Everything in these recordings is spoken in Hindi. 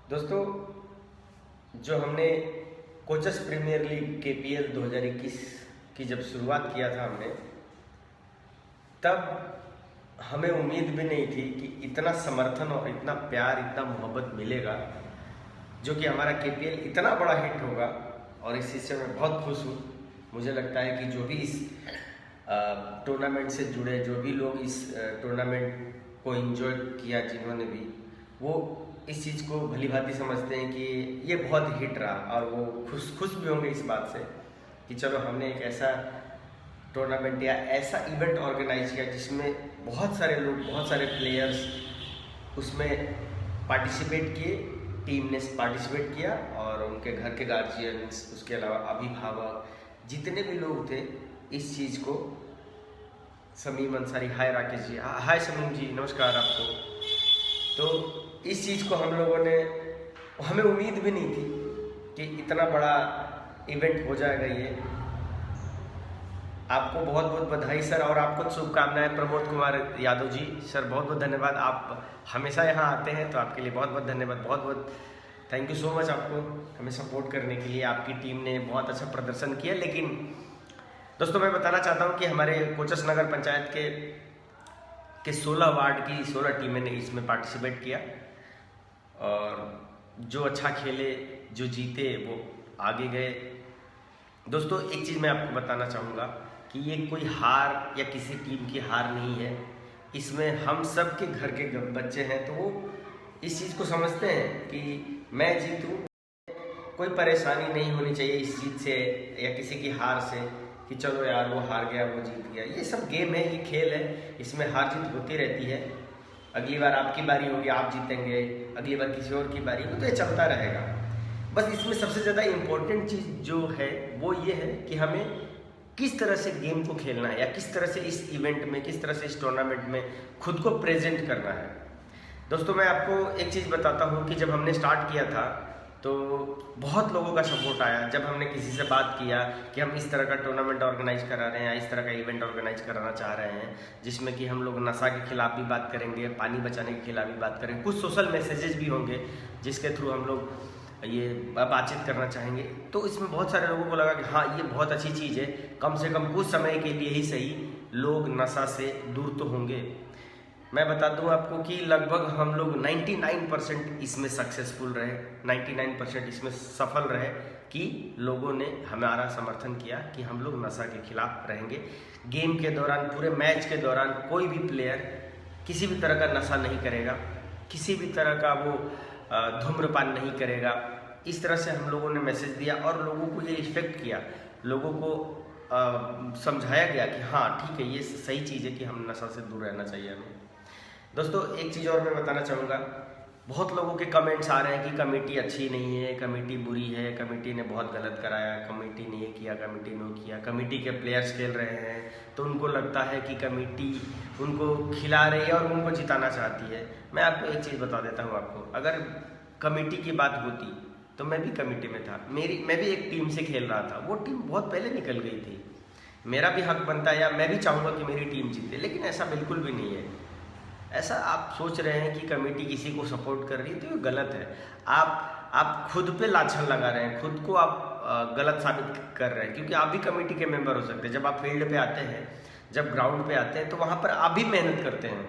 दोस्तों, जो हमने कोचस प्रीमियर लीग KPL 2021 की जब शुरुआत किया था हमने, तब हमें उम्मीद भी नहीं थी कि इतना समर्थन और इतना प्यार, इतना मोहब्बत मिलेगा, जो कि हमारा KPL इतना बड़ा हिट होगा। और इस चीज़ से मैं बहुत खुश हूँ। मुझे लगता है कि जो भी इस टूर्नामेंट से जुड़े, जो भी लोग इस टूर्नामेंट को एंजॉय किया, जिन्होंने भी, वो इस चीज़ को भली भांति समझते हैं कि ये बहुत हिट रहा, और वो खुश भी होंगे इस बात से कि चलो हमने एक ऐसा टूर्नामेंट या ऐसा इवेंट ऑर्गेनाइज किया जिसमें बहुत सारे लोग, बहुत सारे प्लेयर्स उसमें पार्टिसिपेट किए, टीम ने पार्टिसिपेट किया, और उनके घर के गार्जियंस, उसके अलावा अभिभावक, जितने भी लोग थे, इस चीज़ को समीम अंसारी, हाय राकेश जी, हाय समीम जी, नमस्कार आपको। तो इस चीज़ को हम लोगों ने, हमें उम्मीद भी नहीं थी कि इतना बड़ा इवेंट हो जाएगा ये। आपको बहुत बहुत बधाई सर, और आपको शुभकामनाएं प्रमोद कुमार यादव जी। सर बहुत बहुत धन्यवाद, आप हमेशा यहाँ आते हैं, तो आपके लिए बहुत बहुत धन्यवाद, बहुत बहुत थैंक यू सो मच आपको हमें सपोर्ट करने के लिए। आपकी टीम ने बहुत अच्छा प्रदर्शन किया। लेकिन दोस्तों, मैं बताना चाहता हूँ कि हमारे कोचस नगर पंचायत के 16 वार्ड की 16 टीमें ने इसमें पार्टिसिपेट किया, और जो अच्छा खेले, जो जीते, वो आगे गए। दोस्तों, एक चीज़ मैं आपको बताना चाहूँगा कि ये कोई हार या किसी टीम की हार नहीं है। इसमें हम सब के घर के बच्चे हैं, तो वो इस चीज़ को समझते हैं कि मैं जीतूँ, कोई परेशानी नहीं होनी चाहिए इस चीज़ से या किसी की हार से कि चलो यार वो हार गया, वो जीत गया। ये सब गेम है, ये खेल है, इसमें हार जीत होती रहती है। अगली बार आपकी बारी होगी, आप जीतेंगे, अगली बार किसी और की बारी होगी, तो ये चलता रहेगा। बस इसमें सबसे ज़्यादा इम्पोर्टेंट चीज़ जो है वो ये है कि हमें किस तरह से गेम को खेलना है, या किस तरह से इस इवेंट में, किस तरह से इस टूर्नामेंट में खुद को प्रेजेंट करना है। दोस्तों, मैं आपको एक चीज़ बताता हूँ कि जब हमने स्टार्ट किया था तो बहुत लोगों का सपोर्ट आया। जब हमने किसी से बात किया कि हम इस तरह का टूर्नामेंट ऑर्गेनाइज करा रहे हैं, या इस तरह का इवेंट ऑर्गेनाइज कराना चाह रहे हैं, जिसमें कि हम लोग नशा के खिलाफ भी बात करेंगे, पानी बचाने के खिलाफ भी बात करेंगे, कुछ सोशल मैसेजेस भी होंगे जिसके थ्रू हम लोग ये बातचीत करना चाहेंगे, तो इसमें बहुत सारे लोगों को लगा कि हाँ, ये बहुत अच्छी चीज़ है। कम से कम कुछ समय के लिए ही सही, लोग नशा से दूर तो होंगे। मैं बता दूं आपको कि लगभग हम लोग 99% इसमें सक्सेसफुल रहे, 99% इसमें सफल रहे कि लोगों ने हमारा समर्थन किया कि हम लोग नशा के खिलाफ रहेंगे। गेम के दौरान, पूरे मैच के दौरान कोई भी प्लेयर किसी भी तरह का नशा नहीं करेगा, किसी भी तरह का वो धूम्रपान नहीं करेगा। इस तरह से हम लोगों ने मैसेज दिया, और लोगों को ये इफेक्ट किया, लोगों को समझाया गया कि हाँ ठीक है, ये सही चीज़ है कि हम नशा से दूर रहना चाहिए हमें। दोस्तों, एक चीज़ और मैं बताना चाहूँगा, बहुत लोगों के कमेंट्स आ रहे हैं कि कमेटी अच्छी नहीं है, कमेटी बुरी है, कमेटी ने बहुत गलत कराया, कमेटी ने ये किया, कमेटी ने वो किया, कमेटी के प्लेयर्स खेल रहे हैं तो उनको लगता है कि कमेटी उनको खिला रही है और उनको जिताना चाहती है। मैं आपको एक चीज़ बता देता हूँ आपको, अगर कमेटी की बात होती तो मैं भी कमेटी में था, मैं भी एक टीम से खेल रहा था, वो टीम बहुत पहले निकल गई थी। मेरा भी हक बनता है, या मैं भी चाहूँगा कि मेरी टीम जीते, लेकिन ऐसा बिल्कुल भी नहीं है। ऐसा आप सोच रहे हैं कि कमेटी किसी को सपोर्ट कर रही है, तो ये गलत है। आप खुद पे लाछन लगा रहे हैं, खुद को आप गलत साबित कर रहे हैं, क्योंकि आप भी कमेटी के मेंबर हो सकते हैं। जब आप फील्ड पे आते हैं, जब ग्राउंड पे आते हैं, तो वहाँ पर आप भी मेहनत करते हैं,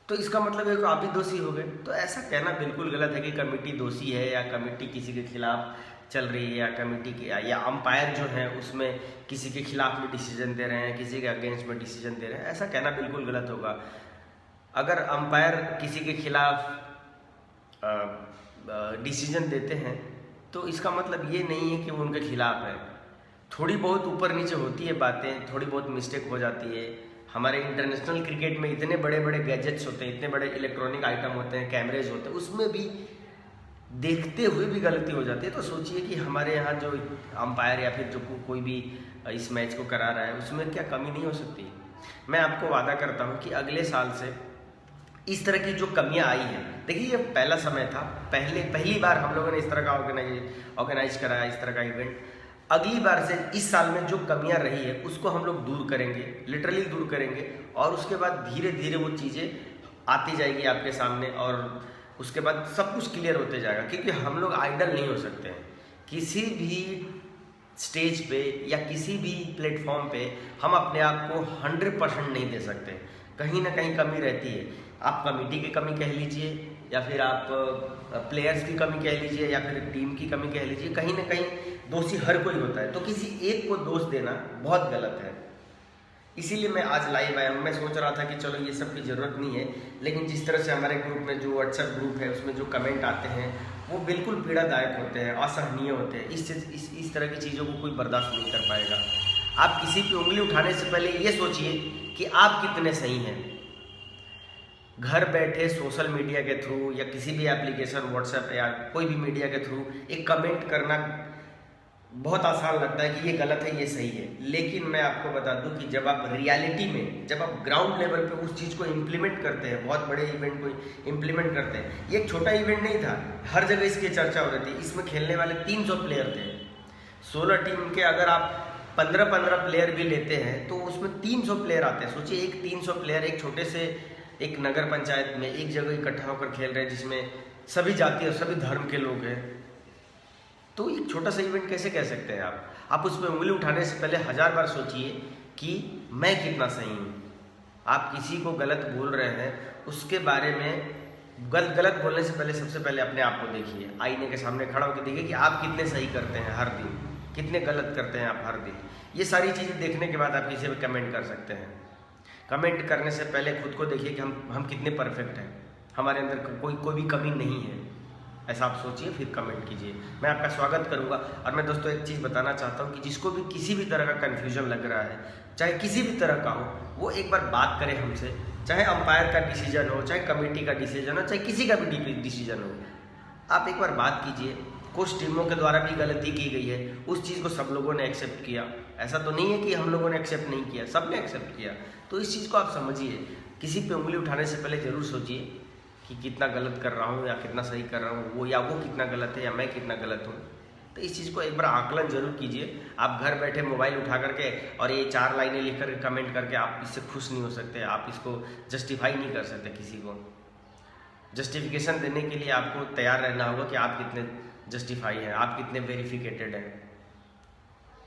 तो इसका मतलब है कि आप भी दोषी हो गए। तो ऐसा कहना बिल्कुल गलत है कि कमेटी दोषी है, या कमेटी किसी के खिलाफ चल रही है, या कमेटी के या अंपायर जो है उसमें किसी के खिलाफ में डिसीजन दे रहे हैं, किसी के अगेंस्ट में डिसीजन दे रहे हैं। ऐसा कहना बिल्कुल गलत होगा। अगर अंपायर किसी के खिलाफ डिसीजन देते हैं, तो इसका मतलब ये नहीं है कि वो उनके खिलाफ है। थोड़ी बहुत ऊपर नीचे होती है बातें, थोड़ी बहुत मिस्टेक हो जाती है। हमारे इंटरनेशनल क्रिकेट में इतने बड़े बड़े गैजेट्स होते हैं, इतने बड़े इलेक्ट्रॉनिक आइटम होते हैं, कैमरेज होते हैं, उसमें भी देखते हुए भी गलती हो जाती है। तो सोचिए कि हमारे यहाँ जो अंपायर या फिर जो कोई भी इस मैच को करा रहा है, उसमें क्या कमी नहीं हो सकती। मैं आपको वादा करता हूँ कि अगले साल से इस तरह की जो कमियां आई हैं, देखिए ये पहला समय था, पहली बार हम लोगों ने इस तरह का ऑर्गेनाइज कराया, इस तरह का इवेंट। अगली बार से इस साल में जो कमियां रही है उसको हम लोग दूर करेंगे, लिटरली दूर करेंगे, और उसके बाद धीरे धीरे वो चीज़ें आती जाएगी आपके सामने, और उसके बाद सब कुछ क्लियर होते जाएगा, क्योंकि हम लोग आइडल नहीं हो सकते हैं। किसी भी स्टेज पे या किसी भी प्लेटफॉर्म पे हम अपने आप को 100% नहीं दे सकते, कहीं ना कहीं कमी रहती है। आप कमेटी की कमी कह लीजिए, या फिर आप प्लेयर्स की कमी कह लीजिए, या फिर टीम की कमी कह लीजिए, कहीं ना कहीं दोषी हर कोई होता है। तो किसी एक को दोष देना बहुत गलत है। इसीलिए मैं आज लाइव आया हूँ। मैं सोच रहा था कि चलो ये सब की ज़रूरत नहीं है, लेकिन जिस तरह से हमारे ग्रुप में जो व्हाट्सएप ग्रुप है उसमें जो कमेंट आते हैं वो बिल्कुल पीड़ादायक होते हैं, असहनीय होते हैं। इस तरह की चीज़ों को कोई बर्दाश्त नहीं कर पाएगा। आप किसी पे उंगली उठाने से पहले ये सोचिए कि आप कितने सही हैं। घर बैठे सोशल मीडिया के थ्रू या किसी भी एप्लीकेशन व्हाट्सएप या कोई भी मीडिया के थ्रू एक कमेंट करना बहुत आसान लगता है कि ये गलत है, ये सही है। लेकिन मैं आपको बता दूं कि जब आप रियलिटी में, जब आप ग्राउंड लेवल पे उस चीज़ को इम्प्लीमेंट करते हैं, बहुत बड़े इवेंट को इम्प्लीमेंट करते हैं, ये एक छोटा इवेंट नहीं था, हर जगह इसकी चर्चा हो रही थी। इसमें खेलने वाले 300 प्लेयर थे। 16 टीम के अगर आप 15-15 प्लेयर भी लेते हैं तो उसमें 300 प्लेयर आते हैं। सोचिए, एक 300 प्लेयर एक छोटे से एक नगर पंचायत में एक जगह इकट्ठा होकर खेल रहे हैं, जिसमें सभी जाति और सभी धर्म के लोग हैं। तो एक छोटा सा इवेंट कैसे कह सकते हैं आप उस पर उंगली उठाने से पहले 1000 बार सोचिए कि मैं कितना सही हूँ। आप किसी को गलत बोल रहे हैं, उसके बारे में गलत बोलने से पहले सबसे पहले अपने आप को देखिए, आईने के सामने खड़ा होकर देखिए कि आप कितने सही करते हैं हर दिन, कितने गलत करते हैं आप हर दिन। ये सारी चीज़ें देखने के बाद आप किसी पर कमेंट कर सकते हैं। कमेंट करने से पहले खुद को देखिए कि हम कितने परफेक्ट हैं, हमारे अंदर कोई भी कमी नहीं है। ऐसा आप सोचिए, फिर कमेंट कीजिए। मैं आपका स्वागत करूंगा। और मैं दोस्तों एक चीज़ बताना चाहता हूं कि जिसको भी किसी भी तरह का कन्फ्यूजन लग रहा है, चाहे किसी भी तरह का हो, वो एक बार बात करे हमसे। चाहे अंपायर का डिसीजन हो, चाहे कमेटी का डिसीजन हो, चाहे किसी का भी डिसीजन हो, आप एक बार बात कीजिए। कुछ टीमों के द्वारा भी गलती की गई है, उस चीज़ को सब लोगों ने एक्सेप्ट किया। ऐसा तो नहीं है कि हम लोगों ने एक्सेप्ट नहीं किया, सब ने एक्सेप्ट किया। तो इस चीज़ को आप समझिए। किसी पे उंगली उठाने से पहले ज़रूर सोचिए कि कितना गलत कर रहा हूँ या कितना सही कर रहा हूँ, वो कितना गलत है या मैं कितना गलत हूँ। तो इस चीज़ को एक बार आकलन जरूर कीजिए। आप घर बैठे मोबाइल उठा करके और ये 4 लाइनें लिख कर कमेंट करके आप इससे खुश नहीं हो सकते, आप इसको जस्टिफाई नहीं कर सकते। किसी को जस्टिफिकेशन देने के लिए आपको तैयार रहना होगा कि आप कितने जस्टिफाई हैं, आप कितने वेरिफिकेटेड हैं।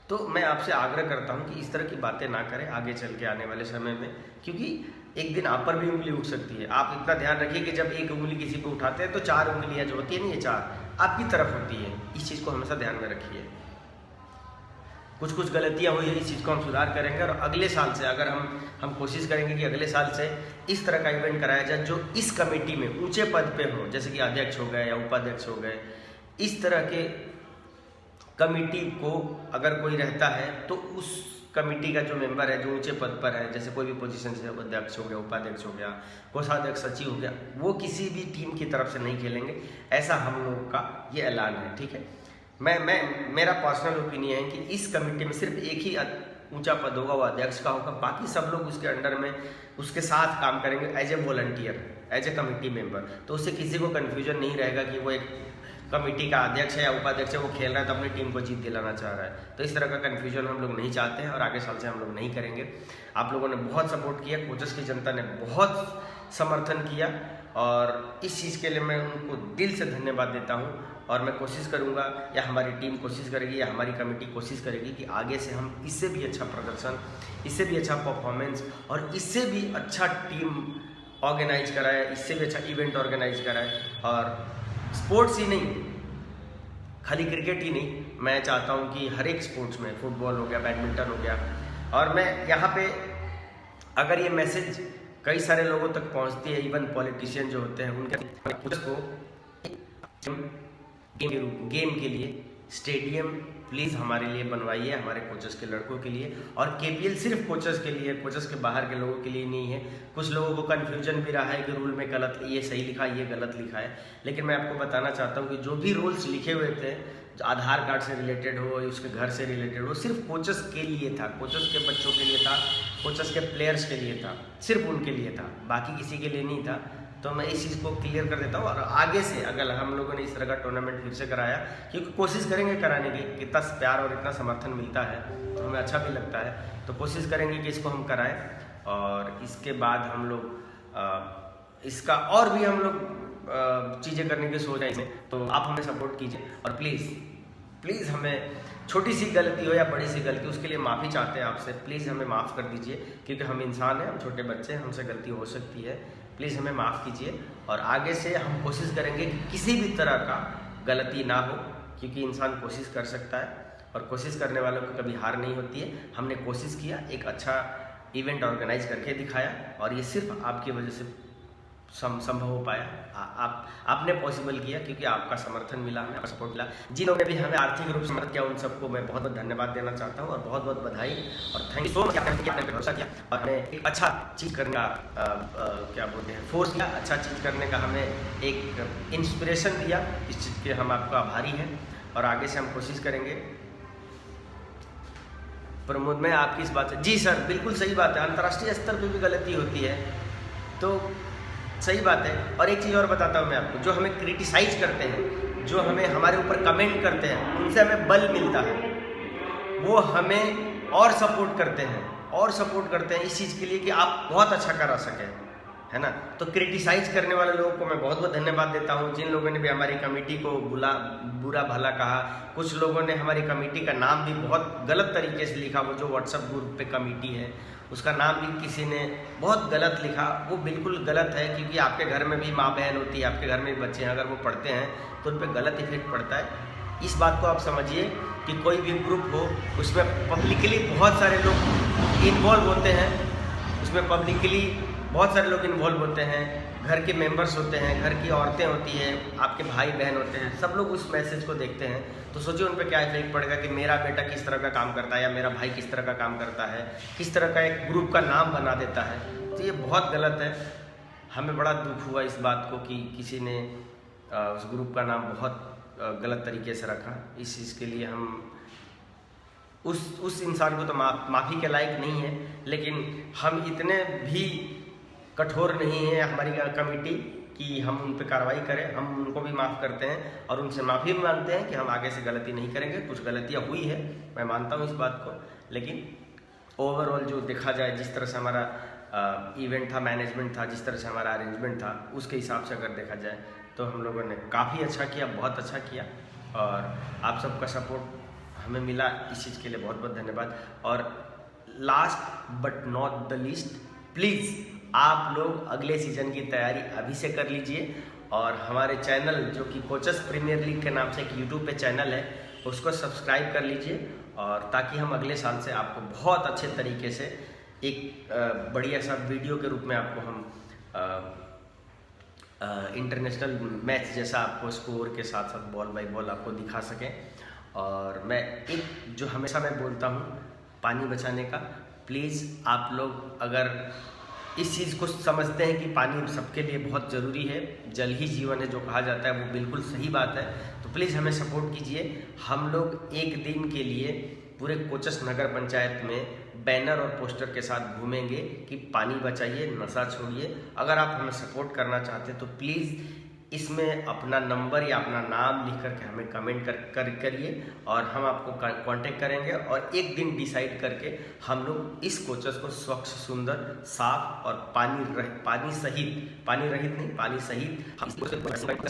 तो मैं आपसे आग्रह करता हूं कि इस तरह की बातें ना करें आगे चल के आने वाले समय में, क्योंकि एक दिन आप पर भी उंगली उठ सकती है। आप इतना ध्यान रखिए कि जब एक उंगली किसी को उठाते हैं तो 4 उंगलियां जो होती है ना, ये 4 आपकी तरफ होती है। इस चीज़ को हमेशा ध्यान में रखिए। कुछ गलतियां हुई है, इस चीज़ को हम सुधार करेंगे। और अगले साल से अगर हम कोशिश करेंगे कि अगले साल से इस तरह का इवेंट कराया जाए जो इस कमेटी में ऊंचे पद पे हो, जैसे कि अध्यक्ष हो गए या उपाध्यक्ष हो गए। इस तरह के कमेटी को अगर कोई रहता है तो उस कमेटी का जो मेंबर है, जो ऊंचे पद पर है, जैसे कोई भी पोजीशन से, अध्यक्ष हो गया, उपाध्यक्ष हो गया, कोषाध्यक्ष, सचिव हो गया, वो किसी भी टीम की तरफ से नहीं खेलेंगे। ऐसा हम लोगों का ये ऐलान है, ठीक है। मेरा पर्सनल ओपिनियन है कि इस कमेटी में सिर्फ एक ही ऊंचा पद होगा, वो अध्यक्ष का होगा। बाकी सब लोग उसके अंडर में उसके साथ काम करेंगे as a volunteer, as a committee member. तो उससे किसी को कन्फ्यूजन नहीं रहेगा कि वो एक कमेटी का अध्यक्ष है या उपाध्यक्ष है, वो खेल रहा है तो अपनी टीम को जीत दिलाना चाह रहा है। तो इस तरह का कन्फ्यूजन हम लोग नहीं चाहते हैं और आगे साल से हम लोग नहीं करेंगे। आप लोगों ने बहुत सपोर्ट किया, कोचेस की जनता ने बहुत समर्थन किया और इस चीज़ के लिए मैं उनको दिल से धन्यवाद देता हूँ। और मैं कोशिश करूँगा, या हमारी टीम कोशिश करेगी, या हमारी कमेटी कोशिश करेगी कि आगे से हम इससे भी अच्छा प्रदर्शन, इससे भी अच्छा परफॉर्मेंस और इससे भी अच्छा टीम ऑर्गेनाइज कराए, इससे भी अच्छा इवेंट ऑर्गेनाइज कराए। और स्पोर्ट्स ही नहीं, खाली क्रिकेट ही नहीं, मैं चाहता हूं कि हर एक स्पोर्ट्स में, फुटबॉल हो गया, बैडमिंटन हो गया। और मैं यहाँ पे अगर ये मैसेज कई सारे लोगों तक पहुंचती है, इवन पॉलिटिशियन जो होते हैं उनके को गेम के लिए स्टेडियम प्लीज़ हमारे लिए बनवाइए, हमारे कोचेस के लड़कों के लिए। और केपीएल सिर्फ कोचेस के लिए, कोचेस के बाहर के लोगों के लिए नहीं है। कुछ लोगों को कन्फ्यूजन भी रहा है कि रूल में गलत, ये सही लिखा, ये गलत लिखा है। लेकिन मैं आपको बताना चाहता हूँ कि जो भी रूल्स लिखे हुए थे, जो आधार कार्ड से रिलेटेड हो, उसके घर से रिलेटेड हो, सिर्फ कोचेस के लिए था, कोचेस के बच्चों के लिए था, कोचेस के प्लेयर्स के लिए था, सिर्फ उनके लिए था, बाकी किसी के लिए नहीं था। तो मैं इस चीज़ को क्लियर कर देता हूँ। और आगे से अगर हम लोगों ने इस तरह का टूर्नामेंट फिर से कराया, क्योंकि कोशिश करेंगे कराने की, इतना प्यार और इतना समर्थन मिलता है तो हमें अच्छा भी लगता है, तो कोशिश करेंगे कि इसको हम कराएं। और इसके बाद हम लोग इसका और भी हम लोग चीज़ें करने की सोच है इसमें, तो आप हमें सपोर्ट कीजिए और प्लीज़ हमें छोटी सी गलती हो या बड़ी सी गलती, उसके लिए माफ़ी चाहते हैं आपसे, प्लीज़ हमें माफ़ कर दीजिए, क्योंकि हम इंसान हैं, हम छोटे बच्चे हैं, हमसे गलती हो सकती है। प्लीज़ हमें माफ़ कीजिए और आगे से हम कोशिश करेंगे कि किसी भी तरह का गलती ना हो, क्योंकि इंसान कोशिश कर सकता है और कोशिश करने वालों को कभी हार नहीं होती है। हमने कोशिश किया, एक अच्छा इवेंट ऑर्गेनाइज करके दिखाया और ये सिर्फ आपकी वजह से संभव हो पाया। आपने पॉसिबल किया, क्योंकि आपका समर्थन मिला, हमें सपोर्ट मिला। जिन लोगों ने भी हमें आर्थिक रूप से मदद किया उन सबको मैं बहुत बहुत धन्यवाद देना चाहता हूँ और बहुत बहुत बधाई और थैंक यू सो मच। आपने भरोसा किया और हमें एक अच्छा चीज़ करने का क्या बोलते हैं, फोर्स किया, अच्छा चीज़ करने का हमें एक इंस्पिरेशन दिया। इस चीज़ के हम आपको आभारी हैं और आगे से हम कोशिश करेंगे। प्रमोद, मैं आपकी इस बात से, जी सर बिल्कुल सही बात है, अंतर्राष्ट्रीय स्तर पे भी गलती होती है, तो सही बात है। और एक चीज़ और बताता हूँ मैं आपको, जो हमें क्रिटिसाइज करते हैं, जो हमें हमारे ऊपर कमेंट करते हैं, उनसे हमें बल मिलता है, वो हमें और सपोर्ट करते हैं इस चीज़ के लिए कि आप बहुत अच्छा करा सकें, है ना। तो क्रिटिसाइज करने वाले लोगों को मैं बहुत बहुत धन्यवाद देता हूँ। जिन लोगों ने भी हमारी कमेटी को बुरा भला कहा, कुछ लोगों ने हमारी कमेटी का नाम भी बहुत गलत तरीके से लिखा, वो जो व्हाट्सएप ग्रुप पे कमेटी है उसका नाम भी किसी ने बहुत गलत लिखा, वो बिल्कुल गलत है, क्योंकि आपके घर में भी माँ बहन होती है, आपके घर में भी बच्चे हैं, अगर वो पढ़ते हैं तो उन पर गलत इफेक्ट पड़ता है। इस बात को आप समझिए कि कोई भी ग्रुप हो, उसमें पब्लिकली बहुत सारे लोग इन्वॉल्व होते हैं, उसमें पब्लिकली बहुत सारे लोग इन्वॉल्व होते हैं, घर के मेंबर्स होते हैं, घर की औरतें होती हैं, आपके भाई बहन होते हैं, सब लोग उस मैसेज को देखते हैं, तो सोचिए उन पे क्या इफेक्ट पड़ेगा कि मेरा बेटा किस तरह का काम करता है या मेरा भाई किस तरह का काम करता है, किस तरह का एक ग्रुप का नाम बना देता है। तो ये बहुत गलत है। हमें बड़ा दुख हुआ इस बात को कि किसी ने उस ग्रुप का नाम बहुत गलत तरीके से रखा। इस चीज़ के लिए हम उस इंसान को तो माफ़ी के लायक नहीं है, लेकिन हम इतने भी कठोर नहीं है हमारी कमेटी कि हम उन पर कार्रवाई करें। हम उनको भी माफ़ करते हैं और उनसे माफ़ी भी मांगते हैं कि हम आगे से गलती नहीं करेंगे। कुछ गलतियां हुई है, मैं मानता हूँ इस बात को, लेकिन ओवरऑल जो देखा जाए, जिस तरह से हमारा इवेंट था, मैनेजमेंट था, जिस तरह से हमारा अरेंजमेंट था, उसके हिसाब से अगर देखा जाए तो हम लोगों ने काफ़ी अच्छा किया, बहुत अच्छा किया और आप सबका सपोर्ट हमें मिला, इस चीज़ के लिए बहुत बहुत धन्यवाद। और last but not the least, please आप लोग अगले सीजन की तैयारी अभी से कर लीजिए और हमारे चैनल जो कि कोचेस प्रीमियर लीग के नाम से एक यूट्यूब पे चैनल है, उसको सब्सक्राइब कर लीजिए और ताकि हम अगले साल से आपको बहुत अच्छे तरीके से एक बढ़िया सा वीडियो के रूप में आपको हम इंटरनेशनल मैच जैसा आपको स्कोर के साथ साथ बॉल बाई बॉल आपको दिखा सकें। और मैं एक जो हमेशा मैं बोलता हूँ पानी बचाने का, प्लीज़ आप लोग अगर इस चीज़ को समझते हैं कि पानी सबके लिए बहुत ज़रूरी है, जल ही जीवन है जो कहा जाता है, वो बिल्कुल सही बात है, तो प्लीज़ हमें सपोर्ट कीजिए। हम लोग एक दिन के लिए पूरे कोचस नगर पंचायत में बैनर और पोस्टर के साथ घूमेंगे कि पानी बचाइए, नशा छोड़िए। अगर आप हमें सपोर्ट करना चाहते हैं तो प्लीज़ इसमें अपना नंबर या अपना नाम लिख करके हमें कमेंट करिए और हम आपको कांटेक्ट करेंगे और एक दिन डिसाइड करके हम लोग इस कोचस को स्वच्छ, सुंदर, साफ और पानी सहित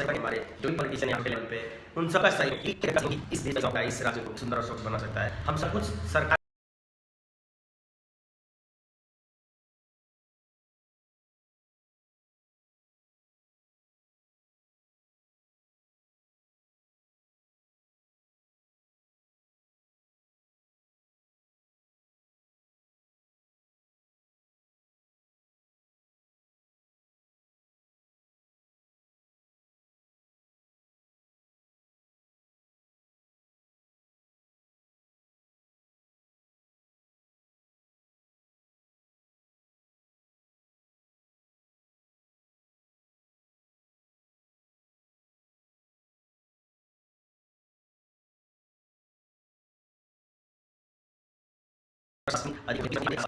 हमारे जो पॉलिटिशियन यहाँ पे लेवल पे उन सबका सही इस देश का, इस राज्य को सुंदर और स्वच्छ बना सकता है। हम सब कुछ सरकार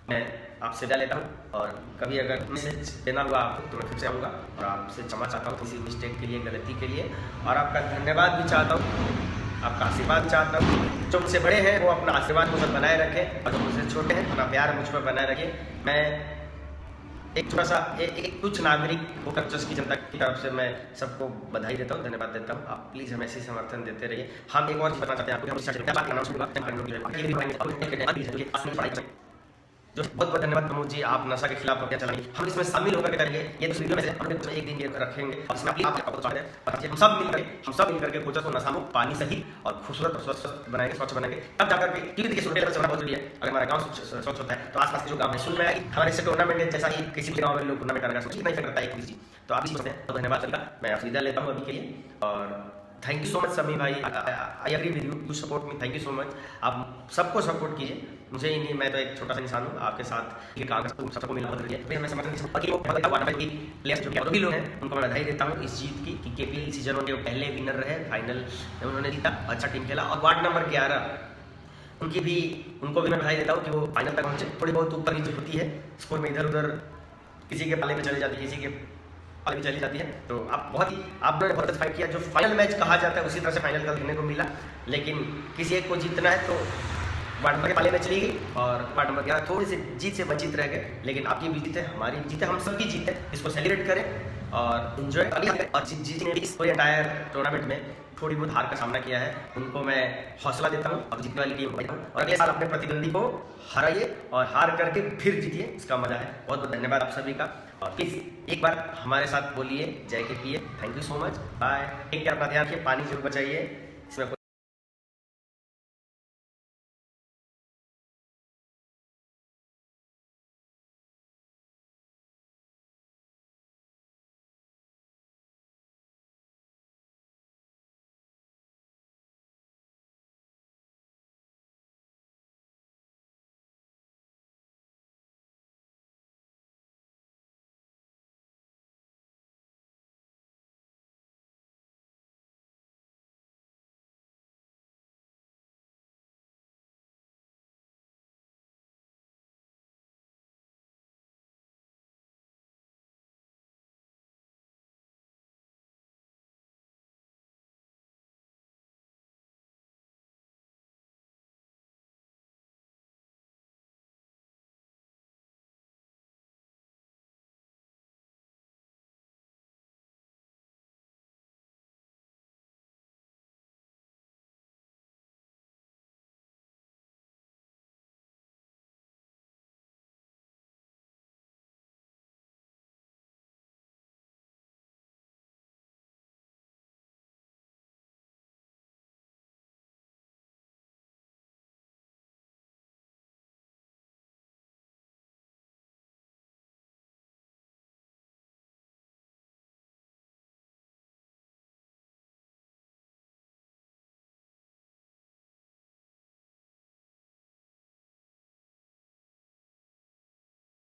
मैं आपसे विदा लेता हूँ और कभी अगर मैसेज देना हुआ आपको तो मैं फिर से आऊँगा और आपसे क्षमा चाहता हूँ किसी मिस्टेक के लिए, गलती के लिए, और आपका धन्यवाद भी चाहता हूँ, आपका आशीर्वाद चाहता हूँ। जो मुझसे बड़े हैं वो अपना आशीर्वाद मुझ पर बनाए रखें और जो मुझसे छोटे हैं अपना प्यार मुझ पर बनाए रखें। मैं एक छोटा सा कुछ नागरिक होकर जस की जनता की तरफ से मैं सबको बधाई देता हूँ, धन्यवाद देता हूँ। आप प्लीज़ हमें ऐसे समर्थन देते रहिए। हम एक और चीज़ बताना चाहते हैं आपको, जो बहुत बहुत धन्यवाद प्रमोद जी, आप नशा के खिलाफ अभियान चलाएंगे, हम इसमें शामिल होकर करेंगे। ये तो वीडियो में से हमने एक दिन ये रखेंगे और इसमें हम सब मिल करके कोचस को नशा मुक्त, पानी सही और खूबसूरत और स्वच्छ बनाएंगे, स्वच्छ बनाएंगे। तब जाकर के, क्योंकि देखिए सोशल मीडिया बहुत जरूरी है। अगर हमारा गाँव स्वच्छ होता है तो आसपास के जो गाँव है सुन में आएगी। हमारे से टूर्नामेंट जैसा ही किसी भी गाँव में लोग टूर्नामेंट करना सोचिए नहीं करता है किसी, तो आप भी सोचते हैं। तो धन्यवाद सभी का, मैं आपसे विदा लेता हूँ अभी के लिए। और thank you so much Sami भाई, I agree with you support me, thank you so much. आप सबको सपोर्ट कीजिए, मुझे ही नहीं, मैं तो एक छोटा सा इंसान हूँ, आपके साथ ये काम सबको मिला मदद कीजिए। हमें समर्थन प्लेयर्स जो भी लोग हैं उनको मैं बधाई देता हूँ इस जीत की, कि KPL सीजन वन के पहले विनर रहे, फाइनल में उन्होंने जीता, अच्छा टीम खेला। और वार्ड नंबर 11 उनको भी मैं बधाई देता हूँ कि वो फाइनल तक पहुंचे। थोड़ी बहुत ऊपर नीचे होती है स्कोर में, इधर उधर किसी के पाले में चली जाती है, किसी के भी चली जाती है। तो आपने बहुत अच्छा फाइट किया। जो फाइनल मैच कहा जाता है उसी तरह से फाइनल का देखने को मिला, लेकिन किसी एक को जीतना है तो वार्ड नंबर के पाले में चली गई और वार्ड नंबर 11 थोड़ी सी जीत से वंचित रह गए। लेकिन आपकी भी जीत है, हमारी भी जीत है, हम सबकी जीत है, इसको सेलिब्रेट करें और एंजॉय करिए। और जितने भी इस पूरे एंटायर टूर्नामेंट में थोड़ी बहुत हार का सामना किया है उनको मैं हौसला देता हूँ और जीतने वाली टीम को, और अगले साल अपने प्रतिद्वंदी को हराइए और हार करके फिर जीतिए, इसका मजा है। बहुत बहुत धन्यवाद आप सभी का। और प्लीज़ एक बार हमारे साथ बोलिए जय KPL। Thank you so much, bye, take care, अपना ध्यान रखिए, पानी जरूर बचाइए। इसमें